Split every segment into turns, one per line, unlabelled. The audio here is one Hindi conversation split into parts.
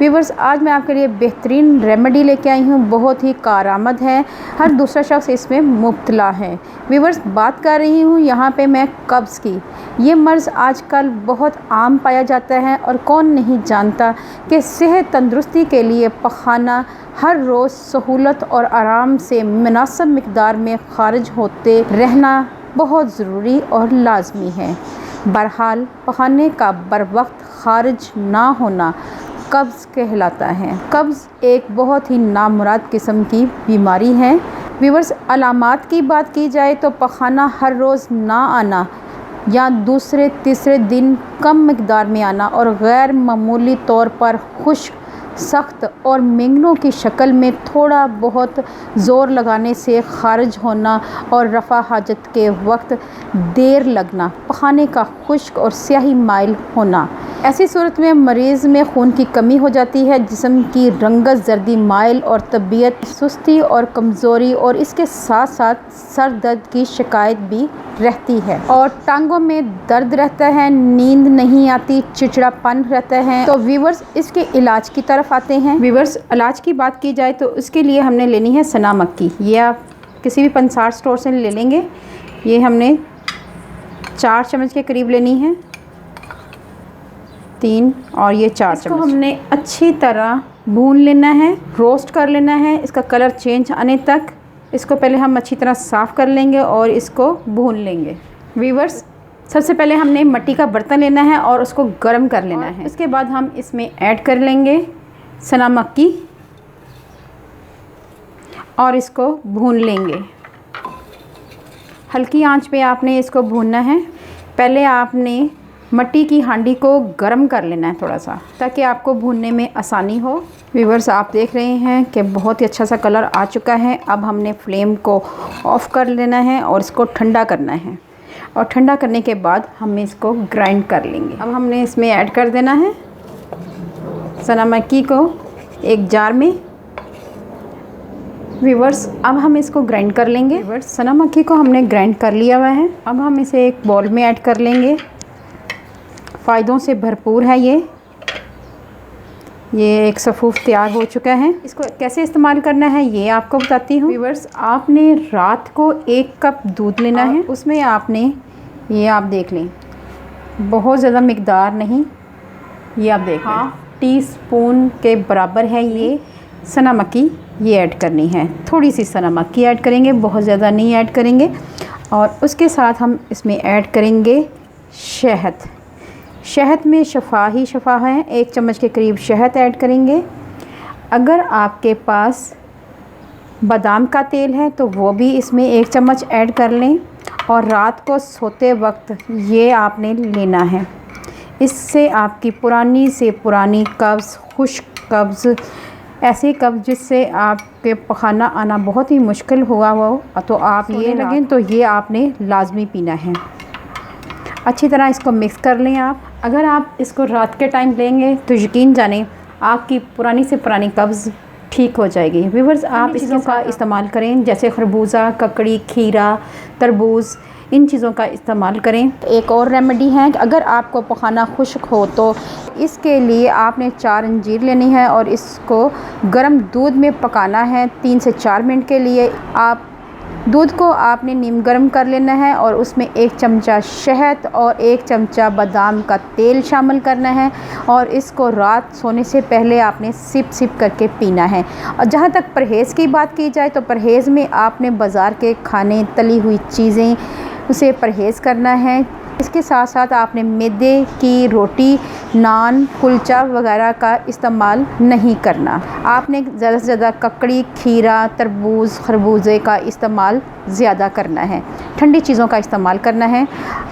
व्यूवर्स, आज मैं आपके लिए बेहतरीन रेमेडी लेके आई हूँ। बहुत ही कारआमद है, हर दूसरा शख्स इसमें मुब्तला है। व्यूवर्स, बात कर रही हूँ यहाँ पे मैं कब्ज़ की। ये मर्ज़ आजकल बहुत आम पाया जाता है और कौन नहीं जानता कि सेहत तंदुरुस्ती के लिए पखाना हर रोज़ सहूलत और आराम से मुनासिब मिक़दार में ख़ारिज होते रहना बहुत ज़रूरी और लाजमी है। बहरहाल, पखाने का बर वक्त ख़ारिज ना होना कब्ज़ कहलाता है। कब्ज़ एक बहुत ही नामुराद किस्म की बीमारी है। व्यूवर्स, अलामात की बात की जाए तो पखाना हर रोज़ ना आना या दूसरे तीसरे दिन कम मिक़दार में आना और गैर मामूली तौर पर खुश्क, सख्त और मिंगनों की शक्ल में थोड़ा बहुत ज़ोर लगाने से ख़ारिज होना और रफ़ा हाजत के वक्त देर लगना, पखाने का खुश्क और स्याही माइल होना। ऐसी सूरत में मरीज़ में खून की कमी हो जाती है, जिस्म की रंगत जर्दी माइल और तबीयत सुस्ती और कमज़ोरी और इसके साथ साथ सर दर्द की शिकायत भी रहती है और टांगों में दर्द रहता है, नींद नहीं आती, चिड़चिड़ापन रहता है। तो व्यूवर्स, इसके इलाज की तरफ आते हैं। व्यूवर्स, इलाज की बात की जाए तो उसके लिए हमने लेनी है सना मक्की। ये आप किसी भी पंसार स्टोर से ले लेंगे। ये हमने 4 चम्मच के करीब लेनी है, 3 और ये 4 चम्मच। इसको हमने अच्छी तरह भून लेना है, रोस्ट कर लेना है, इसका कलर चेंज आने तक। इसको पहले हम अच्छी तरह साफ़ कर लेंगे और इसको भून लेंगे। व्यूवर्स, सबसे पहले हमने मिट्टी का बर्तन लेना है और उसको गर्म कर लेना है। इसके बाद हम इसमें ऐड कर लेंगे सना मक्की और इसको भून लेंगे। हल्की आंच पे आपने इसको भूनना है। पहले आपने मिट्टी की हांडी को गर्म कर लेना है थोड़ा सा, ताकि आपको भूनने में आसानी हो। व्यूवर्स, आप देख रहे हैं कि बहुत ही अच्छा सा कलर आ चुका है। अब हमने फ्लेम को ऑफ़ कर लेना है और इसको ठंडा करना है और ठंडा करने के बाद हम इसको ग्राइंड कर लेंगे। अब हमने इसमें ऐड कर देना है सना मक्की को एक जार में। व्यूवर्स, अब हम इसको ग्राइंड कर लेंगे। व्यूवर्स, सना मक्की को हमने ग्राइंड कर लिया हुआ है। अब हम इसे एक बाउल में ऐड कर लेंगे। फ़ायदों से भरपूर है ये एक सफ़ूफ़ तैयार हो चुका है। इसको कैसे इस्तेमाल करना है ये आपको बताती हूँ। व्यूवर्स, आपने रात को 1 कप दूध लेना है। उसमें आपने ये आप देख लें, बहुत ज़्यादा मिक़दार नहीं, ये आप देख लें, 1/2 टीस्पून के बराबर है ये सना मक्की ये ऐड करनी है। थोड़ी सी सना मक्की ऐड करेंगे, बहुत ज़्यादा नहीं ऐड करेंगे। और उसके साथ हम इसमें ऐड करेंगे शहद। शहद में शफ़ा ही शफ़ा है, 1 चम्मच के करीब शहद ऐड करेंगे। अगर आपके पास बादाम का तेल है तो वो भी इसमें 1 चम्मच ऐड कर लें और रात को सोते वक्त ये आपने लेना है। इससे आपकी पुरानी से पुरानी कब्ज़, खुश्क कब्ज़, ऐसी कब्ज़ जिससे आपके पखाना आना बहुत ही मुश्किल हुआ हो, तो आप ये लगें तो ये आपने लाजमी पीना है। अच्छी तरह इसको मिक्स कर लें आप। अगर आप इसको रात के टाइम लेंगे तो यकीन जानें आपकी पुरानी से पुरानी कब्ज़ ठीक हो जाएगी। व्यूवर्स, आप इस चीज़ों का इस्तेमाल करें, जैसे खरबूजा, ककड़ी, खीरा, तरबूज, इन चीज़ों का इस्तेमाल करें। एक और रेमेडी है कि अगर आपको पखाना खुश्क हो तो इसके लिए आपने 4 अंजीर लेनी है और इसको गर्म दूध में पकाना है 3 से 4 मिनट के लिए। आप दूध को आपने नीम गर्म कर लेना है और उसमें 1 चमचा शहद और 1 चमचा बादाम का तेल शामिल करना है और इसको रात सोने से पहले आपने सिप सिप करके पीना है। और जहाँ तक परहेज़ की बात की जाए तो परहेज़ में आपने बाज़ार के खाने, तली हुई चीज़ें, उसे परहेज़ करना है। इसके साथ साथ आपने मैदे की रोटी, नान, कुलचा वगैरह का इस्तेमाल नहीं करना। आपने ज़्यादा से ज़्यादा ककड़ी, खीरा, तरबूज, खरबूजे का इस्तेमाल ज़्यादा करना है। ठंडी चीज़ों का इस्तेमाल करना है।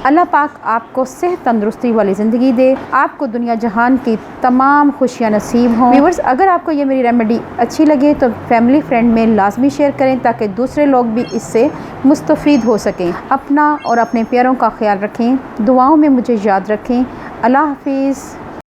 अल्लाह पाक आपको सेहत तंदुरुस्ती वाली ज़िंदगी दे, आपको दुनिया जहान की तमाम खुशियाँ नसीब हों। व्यूवर्स, अगर आपको ये मेरी रेमेडी अच्छी लगे तो फैमिली फ्रेंड में लाजमी शेयर करें ताकि दूसरे लोग भी इससे मुस्तफ़ीद हो सकें। अपना और अपने प्यारों का ख्याल रखें, दुआओं में मुझे याद रखें। अल्लाह हाफ़िज़।